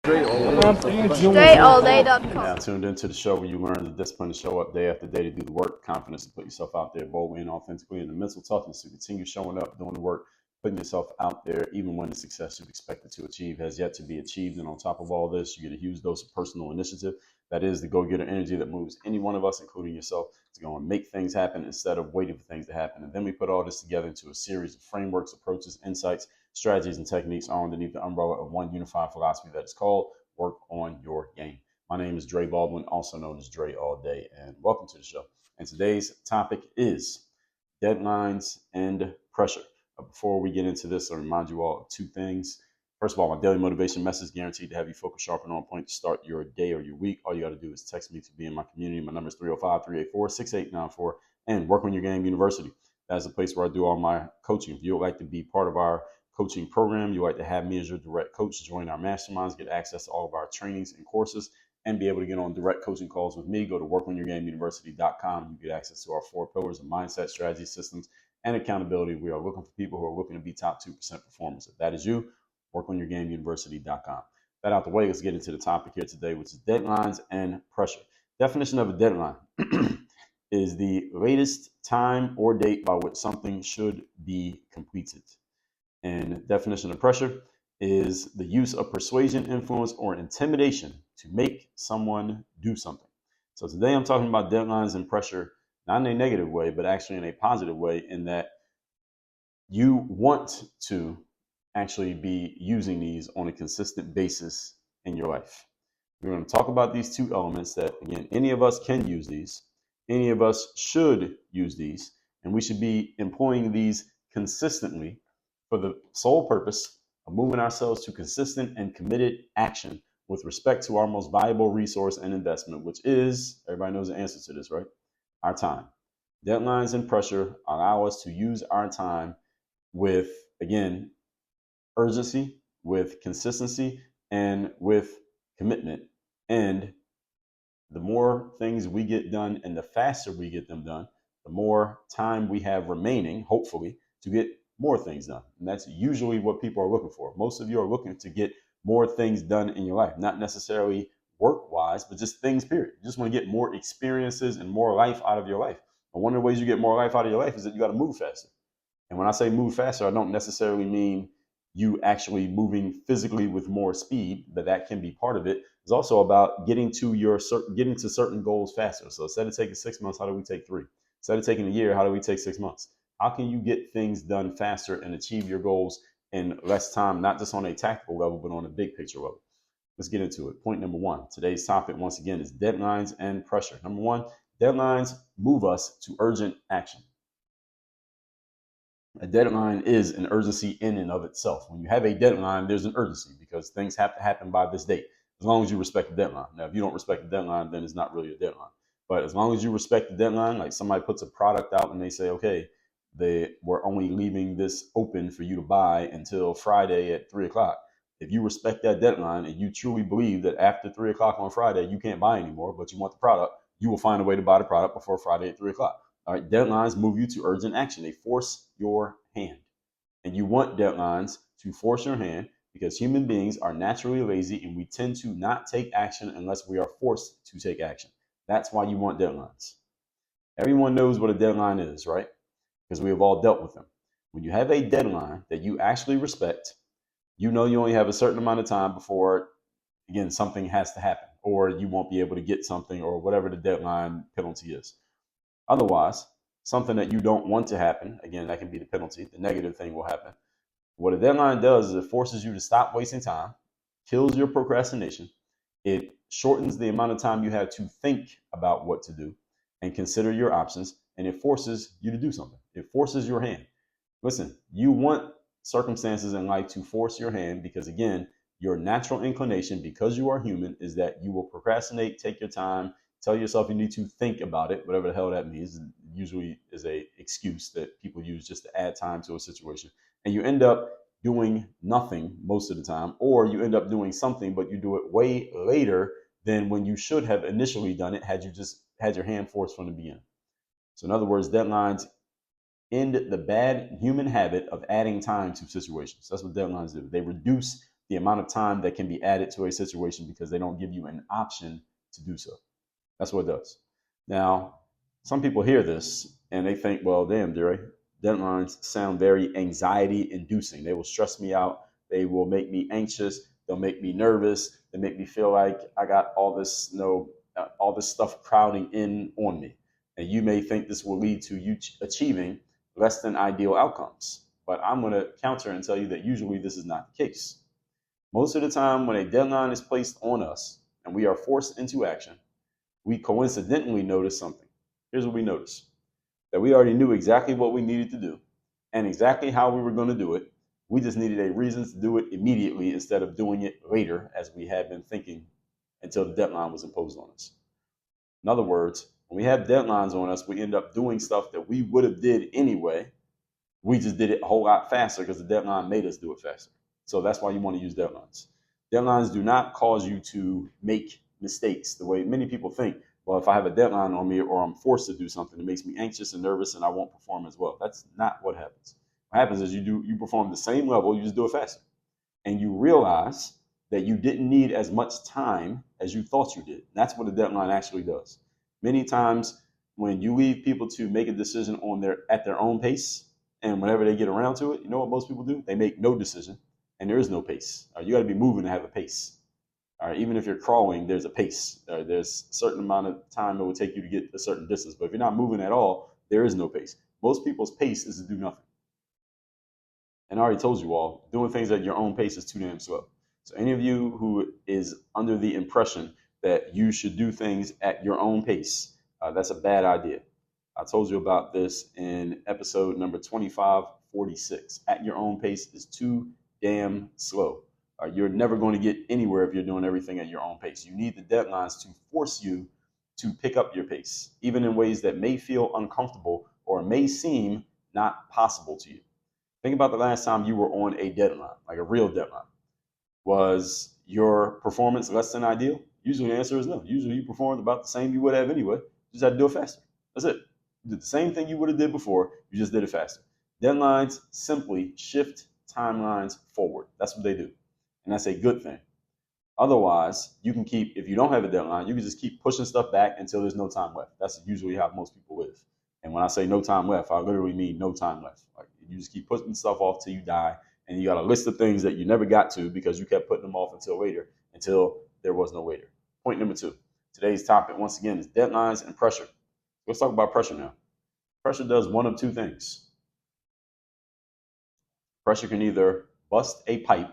StrayAllDay.com. Now tuned into the show where you learn the discipline to show up day after day to do the work, confidence to put yourself out there boldly and authentically, and the mental toughness to continue showing up, doing the work, putting yourself out there, even when the success you've expected to achieve has yet to be achieved. And on top of all this, you get a huge dose of personal initiative. That is the go-getter energy that moves any one of us, including yourself, to go and make things happen instead of waiting for things to happen. And then we put all this together into a series of frameworks, approaches, insights, strategies, and techniques all underneath the umbrella of one unified philosophy that is called Work on Your Game. My name is Dre Baldwin, also known as Dre All Day, and welcome to the show. And today's topic is deadlines and pressure. But before we get into this, I'll remind you all of two things. First of all, my daily motivation message guaranteed to have you focused, sharp, and on point to start your day or your week. All you got to do is text me to be in my community. My number is 305-384-6894, and Work on Your Game University. That's a place where I do all my coaching. If you would like to be part of our coaching program, you like to have me as your direct coach, join our masterminds, get access to all of our trainings and courses, and be able to get on direct coaching calls with me, go to workonyourgameuniversity.com. You get access to our 4 pillars of mindset, strategy, systems, and accountability. We are looking for people who are looking to be top 2% performers. If that is you, workonyourgameuniversity.com. That out the way, let's get into the topic here today, which is deadlines and pressure. Definition of a deadline is the latest time or date by which something should be completed. And definition of pressure is the use of persuasion, influence, or intimidation to make someone do something. So today I'm talking about deadlines and pressure, not in a negative way, but actually in a positive way, in that you want to actually be using these on a consistent basis in your life. We're going to talk about these two elements that, again, any of us can use these, any of us should use these, and we should be employing these consistently for the sole purpose of moving ourselves to consistent and committed action with respect to our most valuable resource and investment, which is, everybody knows the answer to this, right? Our time. Deadlines and pressure allow us to use our time with, again, urgency, with consistency, and with commitment. And the more things we get done and the faster we get them done, the more time we have remaining, hopefully, to get more things done. And that's usually what people are looking for. Most of you are looking to get more things done in your life, not necessarily work-wise, but just things, period. You just want to get more experiences and more life out of your life. And one of the ways you get more life out of your life is that you got to move faster. And when I say move faster, I don't necessarily mean you actually moving physically with more speed, but that can be part of it. It's also about getting to certain goals faster. So instead of taking 6 months, how do we take 3? Instead of taking a year, how do we take 6 months? How can you get things done faster and achieve your goals in less time, not just on a tactical level, but on a big picture level? Let's get into it. Point number 1. Today's topic, once again, is deadlines and pressure. Number 1, deadlines move us to urgent action. A deadline is an urgency in and of itself. When you have a deadline, there's an urgency because things have to happen by this date, as long as you respect the deadline. Now, if you don't respect the deadline, then it's not really a deadline. But as long as you respect the deadline, like somebody puts a product out and they say, okay, we're only leaving this open for you to buy until Friday at 3 o'clock. If you respect that deadline and you truly believe that after 3 o'clock on Friday, you can't buy anymore, but you want the product, you will find a way to buy the product before Friday at 3 o'clock. All right, deadlines move you to urgent action. They force your hand. And you want deadlines to force your hand because human beings are naturally lazy and we tend to not take action unless we are forced to take action. That's why you want deadlines. Everyone knows what a deadline is, right? Because we have all dealt with them. When you have a deadline that you actually respect, you know you only have a certain amount of time before, again, something has to happen, or you won't be able to get something, or whatever the deadline penalty is. Otherwise, something that you don't want to happen, again, that can be the penalty, the negative thing will happen. What a deadline does is it forces you to stop wasting time, kills your procrastination, it shortens the amount of time you have to think about what to do and consider your options, and it forces you to do something. It forces your hand. Listen, you want circumstances in life to force your hand because, again, your natural inclination, because you are human, is that you will procrastinate, take your time, tell yourself you need to think about it, whatever the hell that means. Usually is a excuse that people use just to add time to a situation. And you end up doing nothing most of the time, or you end up doing something, but you do it way later than when you should have initially done it had you just had your hand forced from the beginning. So in other words, deadlines end the bad human habit of adding time to situations. That's what deadlines do. They reduce the amount of time that can be added to a situation because they don't give you an option to do so. That's what it does. Now, some people hear this and they think, well, damn, Dre, deadlines sound very anxiety inducing. They will stress me out. They will make me anxious. They'll make me nervous. They make me feel like I got all this, all this stuff crowding in on me. And you may think this will lead to you achieving less than ideal outcomes. But I'm going to counter and tell you that usually this is not the case. Most of the time, when a deadline is placed on us and we are forced into action, we coincidentally notice something. Here's what we notice: that we already knew exactly what we needed to do and exactly how we were going to do it. We just needed a reason to do it immediately instead of doing it later, as we had been thinking until the deadline was imposed on us. In other words, when we have deadlines on us, we end up doing stuff that we would have did anyway. We just did it a whole lot faster because the deadline made us do it faster. So that's why you want to use deadlines. Deadlines do not cause you to make mistakes the way many people think. Well, if I have a deadline on me or I'm forced to do something, it makes me anxious and nervous and I won't perform as well. That's not what happens. What happens is you perform the same level, you just do it faster. And you realize that you didn't need as much time as you thought you did. That's what a deadline actually does. Many times when you leave people to make a decision at their own pace, and whenever they get around to it, you know what most people do? They make no decision, and there is no pace. You got to be moving to have a pace. All right, even if you're crawling, there's a pace. There's a certain amount of time it will take you to get a certain distance. But if you're not moving at all, there is no pace. Most people's pace is to do nothing. And I already told you all, doing things at your own pace is too damn slow. So any of you who is under the impression that you should do things at your own pace, that's a bad idea. I told you about this in episode number 2546. At your own pace is too damn slow. You're never going to get anywhere if you're doing everything at your own pace. You need the deadlines to force you to pick up your pace, even in ways that may feel uncomfortable or may seem not possible to you. Think about the last time you were on a deadline, like a real deadline. Was your performance less than ideal? Usually the answer is no. Usually you performed about the same you would have anyway. You just had to do it faster. That's it. You did the same thing you would have did before. You just did it faster. Deadlines simply shift timelines forward. That's what they do. And that's a good thing. Otherwise, you can if you don't have a deadline, you can just keep pushing stuff back until there's no time left. That's usually how most people live. And when I say no time left, I literally mean no time left. Like, you just keep pushing stuff off till you die. And you got a list of things that you never got to because you kept putting them off until later, until there was no later. Point number 2. Today's topic, once again, is deadlines and pressure. Let's talk about pressure now. Pressure does one of two things. Pressure can either bust a pipe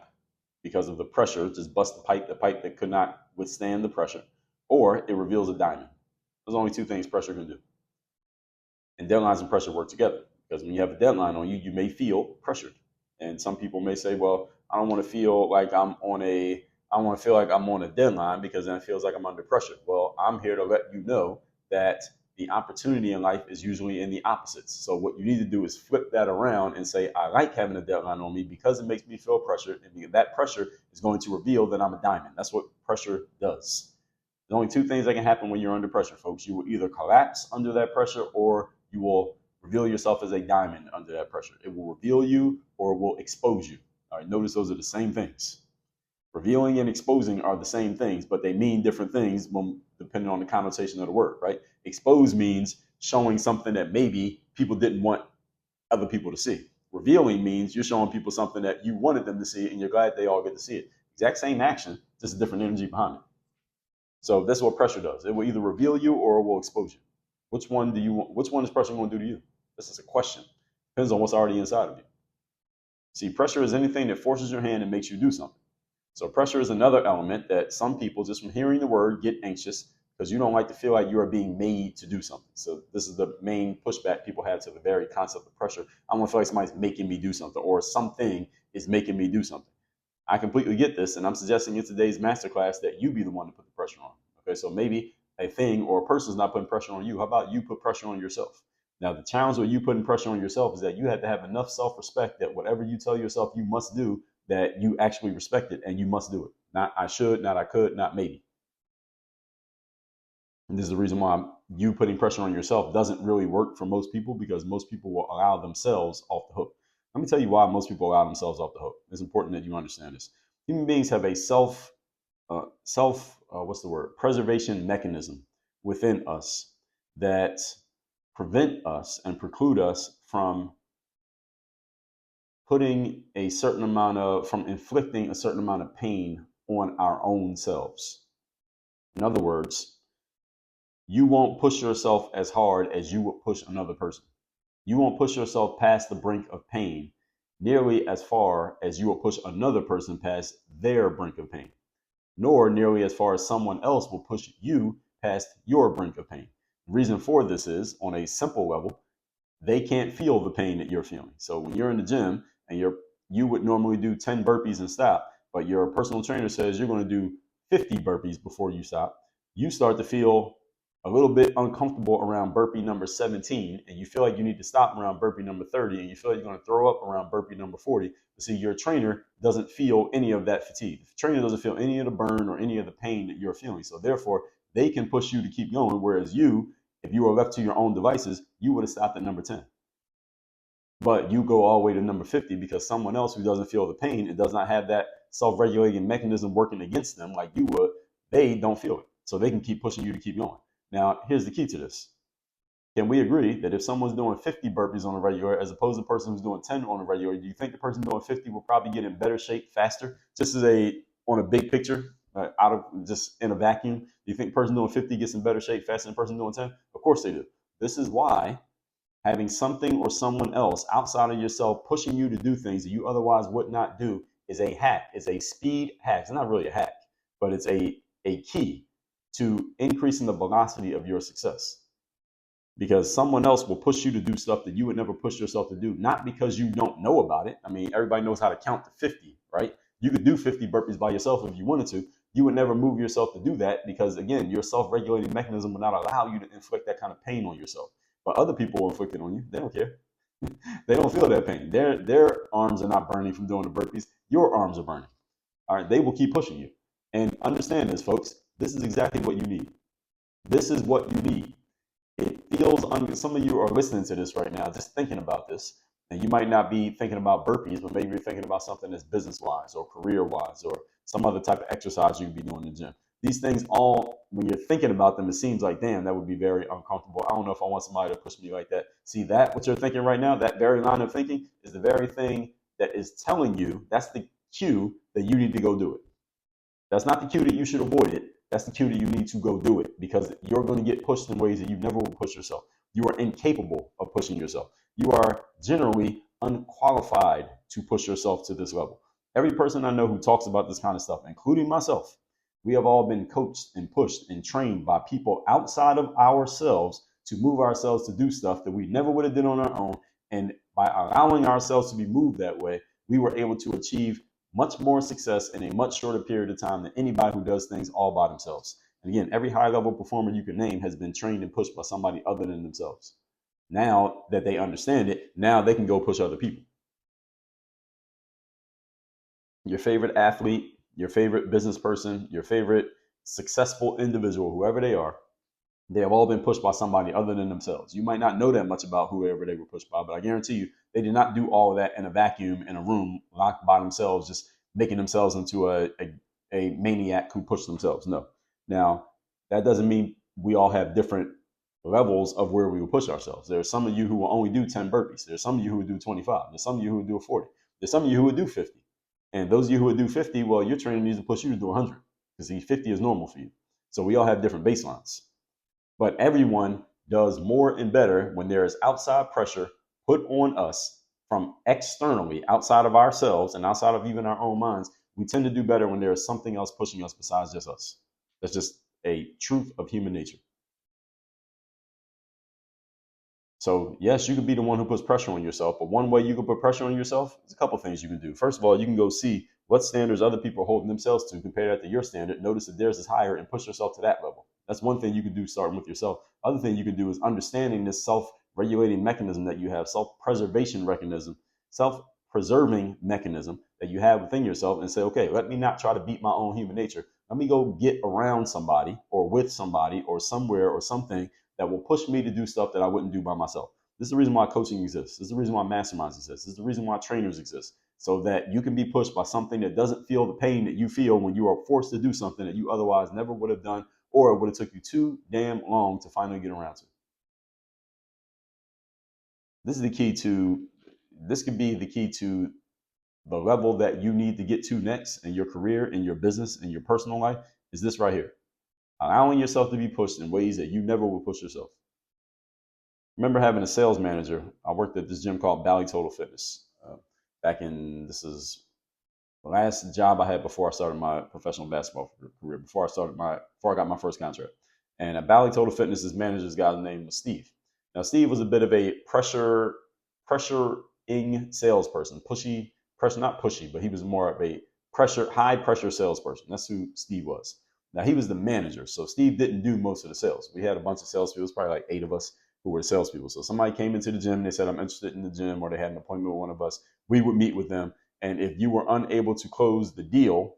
because of the pressure, just bust the pipe that could not withstand the pressure, or it reveals a diamond. There's only two things pressure can do. And deadlines and pressure work together, because when you have a deadline on you, you may feel pressured. And some people may say, well, I don't want to feel like I'm on a deadline because then it feels like I'm under pressure. Well, I'm here to let you know that the opportunity in life is usually in the opposites. So what you need to do is flip that around and say, I like having a deadline on me because it makes me feel pressured. And that pressure is going to reveal that I'm a diamond. That's what pressure does. There's only two things that can happen when you're under pressure, folks. You will either collapse under that pressure, or you will reveal yourself as a diamond under that pressure. It will reveal you or it will expose you. All right, notice those are the same things. Revealing and exposing are the same things, but they mean different things depending on the connotation of the word, right? Expose means showing something that maybe people didn't want other people to see. Revealing means you're showing people something that you wanted them to see and you're glad they all get to see it. Exact same action, just a different energy behind it. So that's what pressure does. It will either reveal you or it will expose you. Which one is pressure going to do to you? This is a question. Depends on what's already inside of you. See, pressure is anything that forces your hand and makes you do something. So pressure is another element that some people, just from hearing the word, get anxious because you don't like to feel like you are being made to do something. So this is the main pushback people have to the very concept of pressure. I want to feel like somebody's making me do something, or something is making me do something. I completely get this, and I'm suggesting in today's masterclass that you be the one to put the pressure on. Okay, so maybe a thing or a person is not putting pressure on you. How about you put pressure on yourself? Now, the challenge with you putting pressure on yourself is that you have to have enough self-respect that whatever you tell yourself you must do, that you actually respect it and you must do it. Not I should, not I could, not maybe. And this is the reason why you putting pressure on yourself doesn't really work for most people, because most people will allow themselves off the hook. Let me tell you why most people allow themselves off the hook. It's important that you understand this. Human beings have a preservation mechanism within us that prevent us and preclude us from from inflicting a certain amount of pain on our own selves. In other words, you won't push yourself as hard as you would push another person. You won't push yourself past the brink of pain nearly as far as you will push another person past their brink of pain, nor nearly as far as someone else will push you past your brink of pain. The reason for this is, on a simple level, they can't feel the pain that you're feeling. So when you're in the gym and you would normally do 10 burpees and stop, but your personal trainer says you're going to do 50 burpees before you stop, you start to feel a little bit uncomfortable around burpee number 17, and you feel like you need to stop around burpee number 30, and you feel like you're going to throw up around burpee number 40. But see, your trainer doesn't feel any of that fatigue. The trainer doesn't feel any of the burn or any of the pain that you're feeling. So therefore, they can push you to keep going, whereas if you were left to your own devices, you would have stopped at number 10. But you go all the way to number 50 because someone else who doesn't feel the pain and does not have that self-regulating mechanism working against them like you would, they don't feel it. So they can keep pushing you to keep going. Now, here's the key to this. Can we agree that if someone's doing 50 burpees on a regular as opposed to the person who's doing 10 on a regular, do you think the person doing 50 will probably get in better shape faster? Just on a big picture, out of just in a vacuum, do you think the person doing 50 gets in better shape faster than the person doing 10? Of course they do. This is why having something or someone else outside of yourself pushing you to do things that you otherwise would not do is a hack. It's a speed hack. It's not really a hack, but it's a key to increasing the velocity of your success. Because someone else will push you to do stuff that you would never push yourself to do, not because you don't know about it. I mean, everybody knows how to count to 50, right? You could do 50 burpees by yourself if you wanted to. You would never move yourself to do that because, again, your self-regulating mechanism would not allow you to inflict that kind of pain on yourself. But other people will inflict it on you. They don't care. They don't feel that pain. Their arms are not burning from doing the burpees. Your arms are burning. All right, they will keep pushing you. And understand this, folks. This is exactly what you need. This is what you need. It feels, some of you are listening to this right now, just thinking about this, and you might not be thinking about burpees, but maybe you're thinking about something that's business-wise or career-wise or some other type of exercise you can be doing in the gym. These things all, when you're thinking about them, it seems like, damn, that would be very uncomfortable. I don't know if I want somebody to push me like that. See that, what you're thinking right now, that very line of thinking is the very thing that is telling you, that's the cue that you need to go do it. That's not the cue that you should avoid it. That's the cue that you need to go do it because you're going to get pushed in ways that you never will push yourself. You are incapable of pushing yourself. You are generally unqualified to push yourself to this level. Every person I know who talks about this kind of stuff, including myself, we have all been coached and pushed and trained by people outside of ourselves to move ourselves to do stuff that we never would have done on our own. And by allowing ourselves to be moved that way, we were able to achieve much more success in a much shorter period of time than anybody who does things all by themselves. And again, every high level performer you can name has been trained and pushed by somebody other than themselves. Now that they understand it, now they can go push other people. Your favorite athlete, your favorite business person, your favorite successful individual, whoever they are, they have all been pushed by somebody other than themselves. You might not know that much about whoever they were pushed by, but I guarantee you, they did not do all of that in a vacuum in a room locked by themselves, just making themselves into a maniac who pushed themselves. No. Now, that doesn't mean we all have different levels of where we will push ourselves. There are some of you who will only do 10 burpees. There's some of you who would do 25. There's some of you who would do 40. There's some of you who would do 50. And those of you who would do 50, well, your trainer needs to push you to do 100 because 50 is normal for you. So we all have different baselines. But everyone does more and better when there is outside pressure put on us from externally, outside of ourselves and outside of even our own minds. We tend to do better when there is something else pushing us besides just us. That's just a truth of human nature. So yes, you could be the one who puts pressure on yourself, but one way you can put pressure on yourself is a couple things you can do. First of all, you can go see what standards other people are holding themselves to, compare that to your standard, notice that theirs is higher and push yourself to that level. That's one thing you can do starting with yourself. Other thing you can do is understanding this self-regulating mechanism that you have, self-preservation mechanism, self-preserving mechanism that you have within yourself and say, okay, let me not try to beat my own human nature. Let me go get around somebody or with somebody or somewhere or something that will push me to do stuff that I wouldn't do by myself. This is the reason why coaching exists. This is the reason why masterminds exist. This is the reason why trainers exist. so that you can be pushed by something that doesn't feel the pain that you feel when you are forced to do something that you otherwise never would have done, or it would have took you too damn long to finally get around to. This is the key to, this could be the key to the level that you need to get to next in your career, in your business, in your personal life, is this right here. Allowing yourself to be pushed in ways that you never would push yourself. Remember having a sales manager. I worked at this gym called Valley Total Fitness back in, this is the last job I had before I started my professional basketball career, before I got my first contract. And at Valley Total Fitness's manager's guy's name was Steve. Now Steve was a bit of a pressuring salesperson, not pushy, but he was more of a high pressure salesperson. That's who Steve was. Now he was the manager, so Steve didn't do most of the sales. We had a bunch of salespeople, probably like 8 of us who were salespeople. So somebody came into the gym, they said, I'm interested in the gym, or they had an appointment with one of us. We would meet with them. And if you were unable to close the deal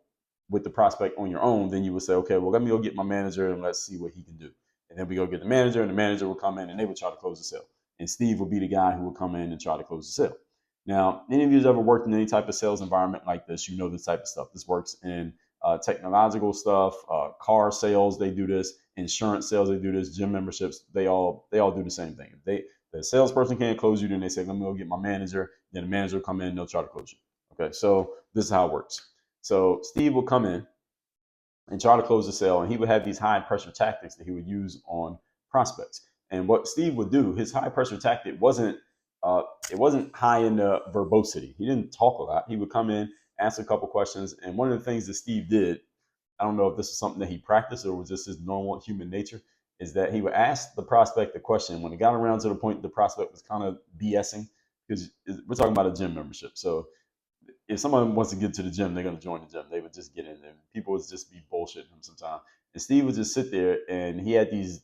with the prospect on your own, then you would say, okay, well, let me go get my manager and let's see what he can do. And then we go get the manager, and the manager would come in and they would try to close the sale. And Steve would be the guy who would come in and try to close the sale. Now, any of you who's ever worked in any type of sales environment like this, you know this type of stuff. This works in technological stuff, car sales, they do this, insurance sales, they do this, gym memberships, they all do the same thing. If the salesperson can't close you, then they say, let me go get my manager. Then the manager will come in and they'll try to close you. Okay, so this is how it works. So Steve will come in and try to close the sale, and he would have these high pressure tactics that he would use on prospects. And what Steve would do, his high pressure tactic wasn't high in the verbosity. He didn't talk a lot. He would come in, ask a couple questions, and one of the things that Steve did, I don't know if this is something that he practiced or was just his normal human nature, is that he would ask the prospect a question. When it got around to the point the prospect was kind of BSing, because we're talking about a gym membership. So if someone wants to get to the gym, they're going to join the gym. They would just get in there. People would just be bullshitting him sometimes. And Steve would just sit there, and he had these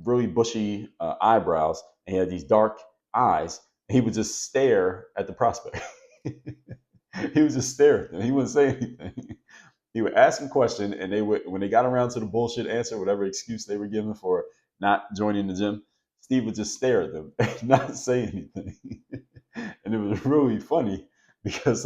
really bushy eyebrows, and he had these dark eyes. And he would just stare at the prospect. He would just stare at them. He wouldn't say anything. He would ask a question, and they would, when they got around to the bullshit answer, whatever excuse they were given for not joining the gym, Steve would just stare at them and not say anything. And it was really funny because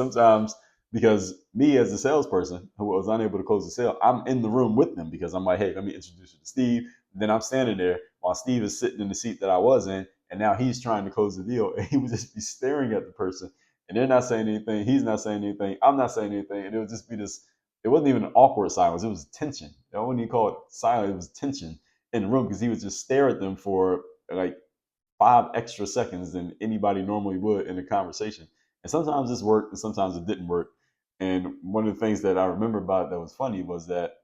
me as a salesperson who was unable to close the sale, I'm in the room with them because I'm like, hey, let me introduce you to Steve. And then I'm standing there while Steve is sitting in the seat that I was in, and now he's trying to close the deal, and he would just be staring at the person, and they're not saying anything, he's not saying anything, I'm not saying anything, and it would just be this. It wasn't even an awkward silence; it was tension. I wouldn't even call it silence; it was tension in the room because he would just stare at them for like 5 extra seconds than anybody normally would in a conversation. And sometimes this worked and sometimes it didn't work. And one of the things that I remember about it that was funny was that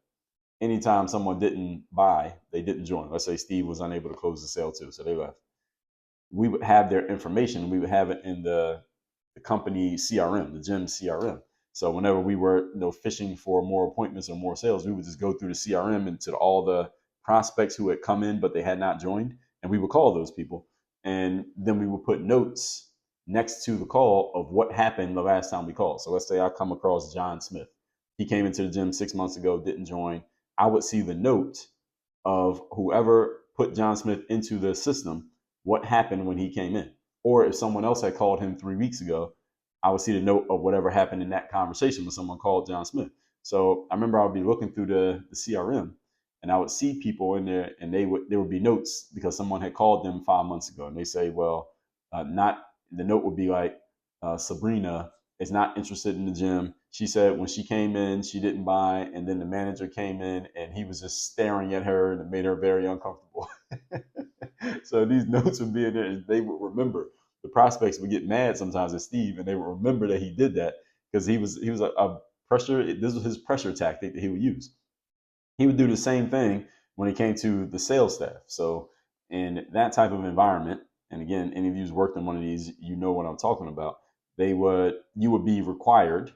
anytime someone didn't buy, they didn't join. Let's say Steve was unable to close the sale too, so they left. We would have their information. We would have it in the company CRM, the gym CRM. So whenever we were fishing for more appointments or more sales, we would just go through the CRM and to all the prospects who had come in but they had not joined, and we would call those people. And then we would put notes next to the call of what happened the last time we called. So let's say I come across John Smith. He came into the gym 6 months ago, didn't join. I would see the note of whoever put John Smith into the system, what happened when he came in. Or if someone else had called him 3 weeks ago, I would see the note of whatever happened in that conversation when someone called John Smith. So I remember I would be looking through the CRM, and I would see people in there, and there would be notes because someone had called them 5 months ago, and they say, well, not the note would be like, Sabrina is not interested in the gym. She said when she came in, she didn't buy, and then the manager came in, and he was just staring at her, and it made her very uncomfortable. So these notes would be in there, and they would remember. The prospects would get mad sometimes at Steve, and they would remember that he did that because he was a pressure. This was his pressure tactic that he would use. He would do the same thing when it came to the sales staff. So in that type of environment, and again, any of you who's worked in one of these, you know what I'm talking about. You would be required,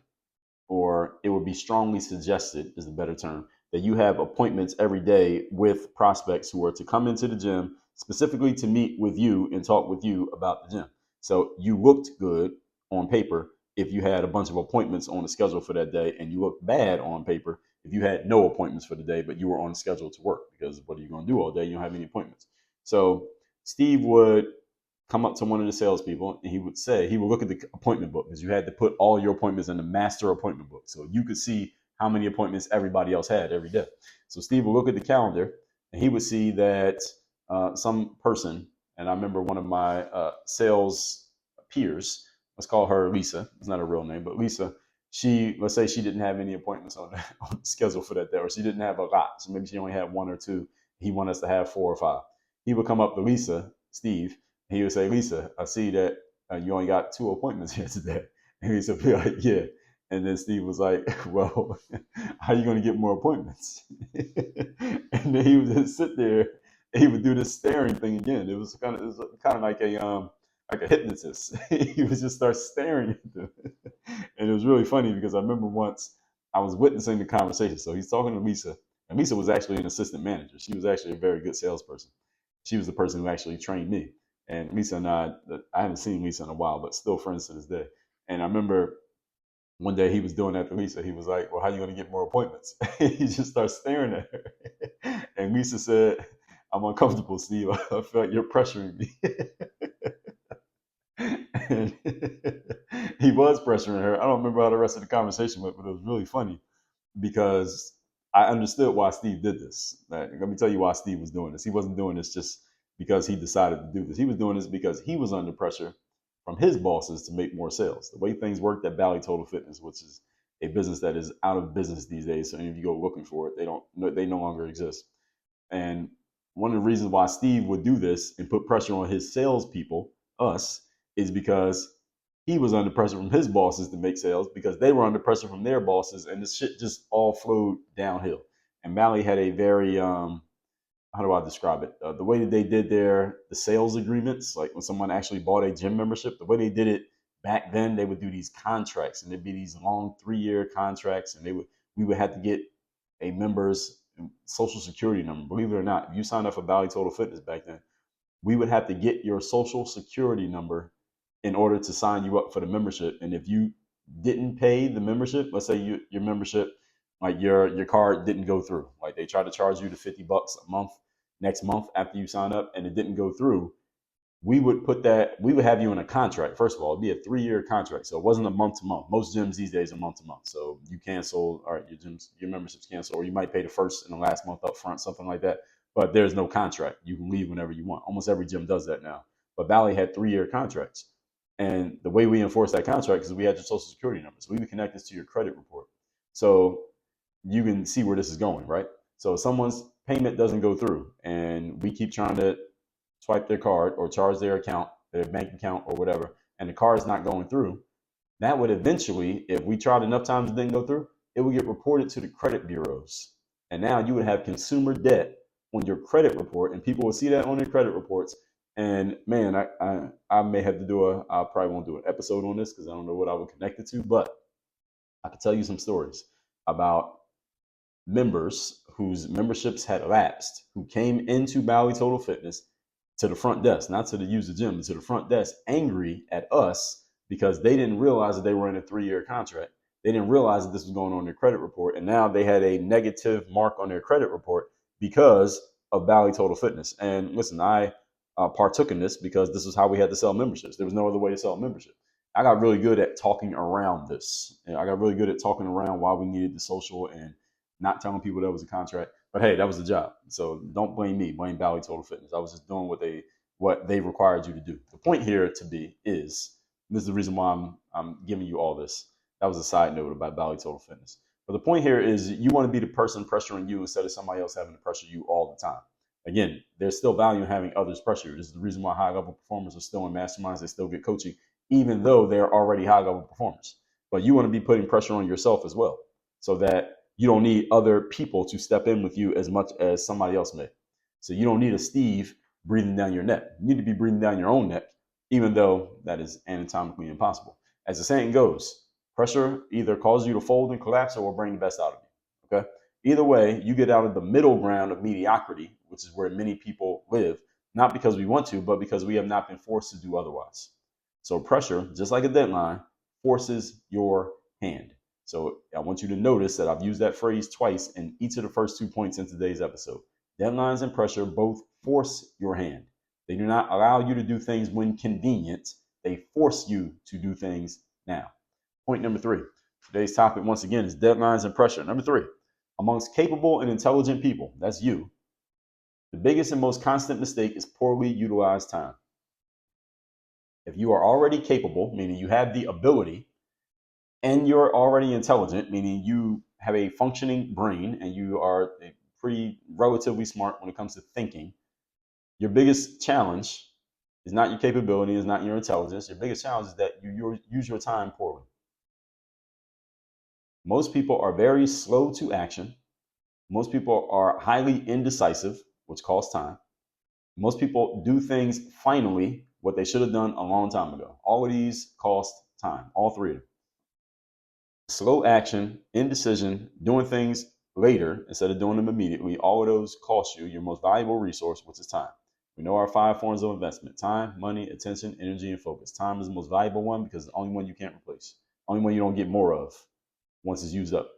or it would be strongly suggested, is the better term, that you have appointments every day with prospects who are to come into the gym specifically to meet with you and talk with you about the gym. So you looked good on paper if you had a bunch of appointments on the schedule for that day, and you looked bad on paper if you had no appointments for the day, but you were on schedule to work, because what are you going to do all day? You don't have any appointments. So Steve would come up to one of the salespeople and he would look at the appointment book, because you had to put all your appointments in the master appointment book. So you could see how many appointments everybody else had every day. So Steve would look at the calendar and he would see that some person, and I remember one of my sales peers, let's call her Lisa. It's not a real name, but Lisa, let's say she didn't have any appointments on the schedule for that day, or she didn't have a lot. So maybe she only had one or two. He wanted us to have 4 or 5. He would come up to Lisa, Steve, and he would say, Lisa, I see that you only got 2 appointments here today. And Lisa would be like, yeah. And then Steve was like, well, how are you going to get more appointments? And then he would just sit there and he would do this staring thing again. It was kind of like a hypnotist. He would just start staring at them. And it was really funny because I remember once I was witnessing the conversation. So he's talking to Lisa, and Lisa was actually an assistant manager. She was actually a very good salesperson. She was the person who actually trained me. And Lisa and I haven't seen Lisa in a while, but still friends to this day. And I remember one day he was doing that to Lisa. He was like, well, how are you going to get more appointments? He just started staring at her. And Lisa said, I'm uncomfortable, Steve. I feel like you're pressuring me. And he was pressuring her. I don't remember how the rest of the conversation went, but it was really funny because I understood why Steve did this. Like, let me tell you why Steve was doing this. He wasn't doing this just because he decided to do this. He was doing this because he was under pressure from his bosses to make more sales. The way things worked at Bally Total Fitness, which is a business that is out of business these days. So if you go looking for it, they no longer exist. And one of the reasons why Steve would do this and put pressure on his salespeople, us, is because he was under pressure from his bosses to make sales, because they were under pressure from their bosses, and this shit just all flowed downhill. And Bally had a very how do I describe it? The way that they did the sales agreements, like when someone actually bought a gym membership, the way they did it back then, they would do these contracts, and there'd be these long 3-year contracts, and we would have to get a member's social security number. Believe it or not, if you signed up for Bally Total Fitness back then, we would have to get your social security number in order to sign you up for the membership. And if you didn't pay the membership, let's say your membership, like your card didn't go through, like they tried to charge you the $50 a month next month after you sign up, and it didn't go through, we would have you in a contract. First of all, it'd be a 3-year contract. So it wasn't a month to month. Most gyms these days are month to month. So you cancel, all right, your membership's canceled, or you might pay the first and the last month up front, something like that. But there's no contract. You can leave whenever you want. Almost every gym does that now. But Bally had 3-year contracts. And the way we enforced that contract is we had your social security number. So we would connect this to your credit report. So you can see where this is going, right? So someone's payment doesn't go through, and we keep trying to swipe their card or charge their account, their bank account or whatever, and the card is not going through. That would eventually, if we tried enough times it didn't go through, it would get reported to the credit bureaus. And now you would have consumer debt on your credit report, and people will see that on their credit reports. And man, I may have to I probably won't do an episode on this because I don't know what I would connect it to, but I could tell you some stories about members whose memberships had lapsed, who came into Bally Total Fitness to the front desk, not to the user gym, but to the front desk, angry at us because they didn't realize that they were in a 3-year contract. They didn't realize that this was going on in their credit report, and now they had a negative mark on their credit report because of Bally Total Fitness. And listen, I partook in this because this is how we had to sell memberships. There was no other way to sell a membership. I got really good at talking around this. I got really good at talking around why we needed the social and not telling people that was a contract. But hey, that was the job. So don't blame me. Blame Bally Total Fitness. I was just doing what they required you to do. The point here is this is the reason why I'm giving you all this. That was a side note about Bally Total Fitness. But the point here is you want to be the person pressuring you instead of somebody else having to pressure you all the time. Again, there's still value in having others pressure you. This is the reason why high-level performers are still in masterminds. They still get coaching, even though they're already high-level performers. But you want to be putting pressure on yourself as well, so that you don't need other people to step in with you as much as somebody else may. So you don't need a Steve breathing down your neck. You need to be breathing down your own neck, even though that is anatomically impossible. As the saying goes, pressure either causes you to fold and collapse or will bring the best out of you. Okay? Either way, you get out of the middle ground of mediocrity, which is where many people live, not because we want to, but because we have not been forced to do otherwise. So pressure, just like a deadline, forces your hand. So I want you to notice that I've used that phrase twice in each of the first 2 points in today's episode. Deadlines and pressure both force your hand. They do not allow you to do things when convenient. They force you to do things now. Point number 3. Today's topic, once again, is deadlines and pressure. Number 3, amongst capable and intelligent people, that's you, the biggest and most constant mistake is poorly utilized time. If you are already capable, meaning you have the ability, and you're already intelligent, meaning you have a functioning brain and you are pretty relatively smart when it comes to thinking, your biggest challenge is not your capability, is not your intelligence. Your biggest challenge is that you use your time poorly. Most people are very slow to action. Most people are highly indecisive, which costs time. Most people do things finally what they should have done a long time ago. All of these cost time, all 3 of them. Slow action, indecision, doing things later instead of doing them immediately, all of those cost you your most valuable resource, which is time. We know our 5 forms of investment: time, money, attention, energy, and focus. Time is the most valuable one because it's the only one you can't replace, only one you don't get more of once it's used up.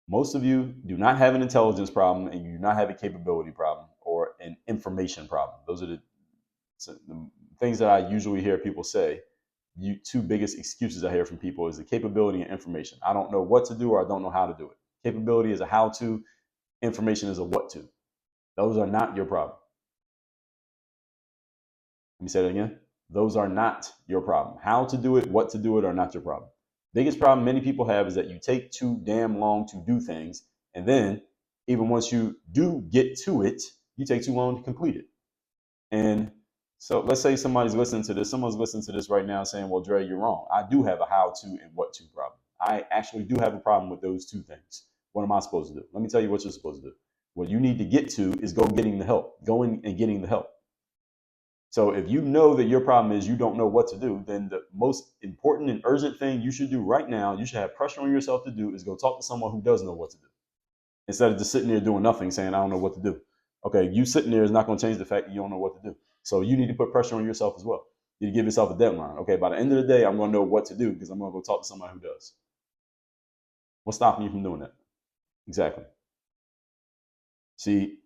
Most of you do not have an intelligence problem and you do not have a capability problem or an information problem. Those are the things that I usually hear people say. 2 biggest excuses I hear from people is the capability and information. I don't know what to do or I don't know how to do it. Capability is a how to, information is a what to. Those are not your problem. Let me say that again. Those are not your problem. How to do it, what to do it are not your problem. Biggest problem many people have is that you take too damn long to do things. And then even once you do get to it, you take too long to complete it. And so let's say somebody's listening to this. Someone's listening to this right now saying, well, Dre, you're wrong. I do have a how to and what to problem. I actually do have a problem with those 2 things. What am I supposed to do? Let me tell you what you're supposed to do. What you need to get to is getting the help, going and getting the help. So if you know that your problem is you don't know what to do, then the most important and urgent thing you should do right now, you should have pressure on yourself to do, is go talk to someone who does know what to do. Instead of just sitting there doing nothing, saying, I don't know what to do. Okay, you sitting there is not going to change the fact that you don't know what to do. So you need to put pressure on yourself as well. You need to give yourself a deadline. Okay, by the end of the day, I'm going to know what to do because I'm going to go talk to somebody who does. What's stopping you from doing that? Exactly. See,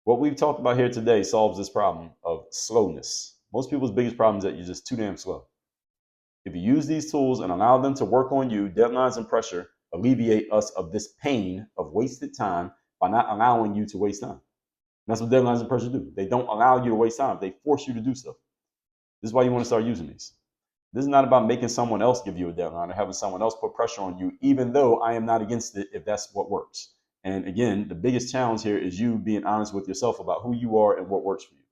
what we've talked about here today solves this problem of slowness. Most people's biggest problem is that you're just too damn slow. If you use these tools and allow them to work on you, deadlines and pressure alleviate us of this pain of wasted time by not allowing you to waste time. That's what deadlines and pressure do. They don't allow you to waste time. They force you to do stuff. This is why you want to start using these. This is not about making someone else give you a deadline or having someone else put pressure on you, even though I am not against it if that's what works. And again, the biggest challenge here is you being honest with yourself about who you are and what works for you.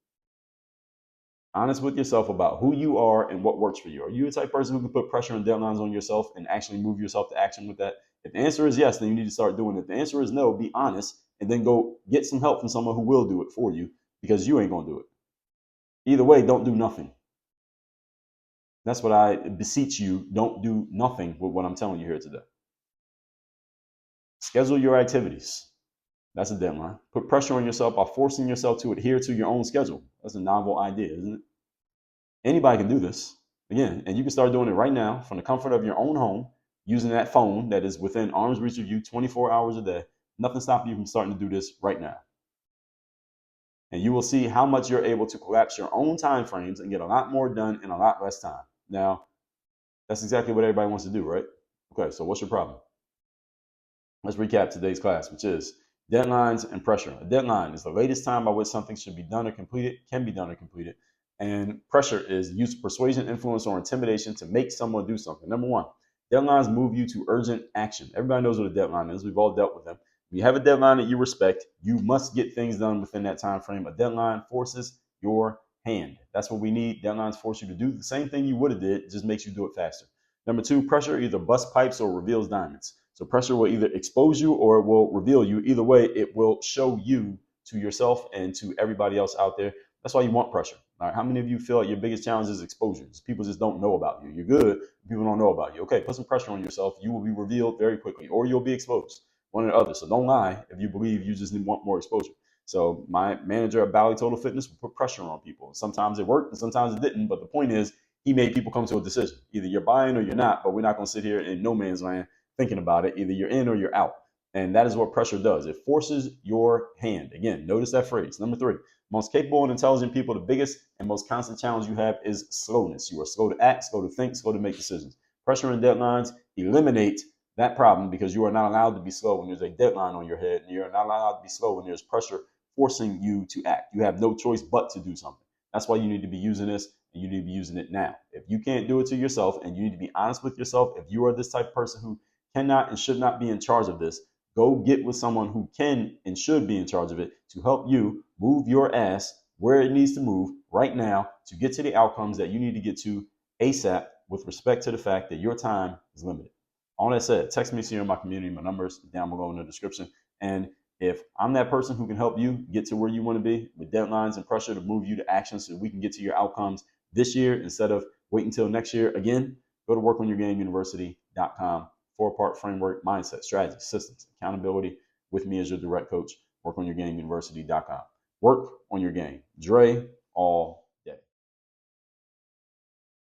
Honest with yourself about who you are and what works for you. Are you the type of person who can put pressure and deadlines on yourself and actually move yourself to action with that? If the answer is yes, then you need to start doing it. If the answer is no, be honest and then go get some help from someone who will do it for you because you ain't going to do it. Either way, don't do nothing. That's what I beseech you. Don't do nothing with what I'm telling you here today. Schedule your activities. That's a deadline. Put pressure on yourself by forcing yourself to adhere to your own schedule. That's a novel idea, isn't it? Anybody can do this. Again, and you can start doing it right now from the comfort of your own home, using that phone that is within arm's reach of you 24 hours a day. Nothing stopping you from starting to do this right now. And you will see how much you're able to collapse your own time frames and get a lot more done in a lot less time. Now, that's exactly what everybody wants to do, right? Okay, so what's your problem? Let's recap today's class, which is deadlines and pressure. A deadline is the latest time by which something should be done or completed, can be done or completed. And pressure is the use of persuasion, influence, or intimidation to make someone do something. Number 1, deadlines move you to urgent action. Everybody knows what a deadline is. We've all dealt with them. If you have a deadline that you respect, you must get things done within that time frame. A deadline forces your hand. That's what we need. Deadlines force you to do the same thing you would have did, just makes you do it faster. Number 2, pressure either busts pipes or reveals diamonds. So pressure will either expose you or it will reveal you. Either way, it will show you to yourself and to everybody else out there. That's why you want pressure. All right. How many of you feel like your biggest challenge is exposure? People just don't know about you. You're good. People don't know about you. Okay, put some pressure on yourself. You will be revealed very quickly or you'll be exposed. One or the other. So don't lie if you believe you just want more exposure. So my manager at Bally Total Fitness would put pressure on people. Sometimes it worked and sometimes it didn't. But the point is, he made people come to a decision. Either you're buying or you're not, but we're not going to sit here in no man's land thinking about it. Either you're in or you're out. And that is what pressure does. It forces your hand. Again, notice that phrase. Number 3, most capable and intelligent people, the biggest and most constant challenge you have is slowness. You are slow to act, slow to think, slow to make decisions. Pressure and deadlines eliminate that problem because you are not allowed to be slow when there's a deadline on your head, and you're not allowed to be slow when there's pressure forcing you to act. You have no choice but to do something. That's why you need to be using this, and you need to be using it now. If you can't do it to yourself, and you need to be honest with yourself, if you are this type of person who cannot and should not be in charge of this, go get with someone who can and should be in charge of it to help you move your ass where it needs to move right now to get to the outcomes that you need to get to ASAP with respect to the fact that your time is limited. All that said, text me here in my community. My number's down below in the description. And if I'm that person who can help you get to where you want to be with deadlines and pressure to move you to action so we can get to your outcomes this year instead of waiting until next year, again, go to workonyourgameuniversity.com. 4-part framework, mindset, strategy, systems, accountability with me as your direct coach. Workonyourgameuniversity.com. Work on your game. Dre, all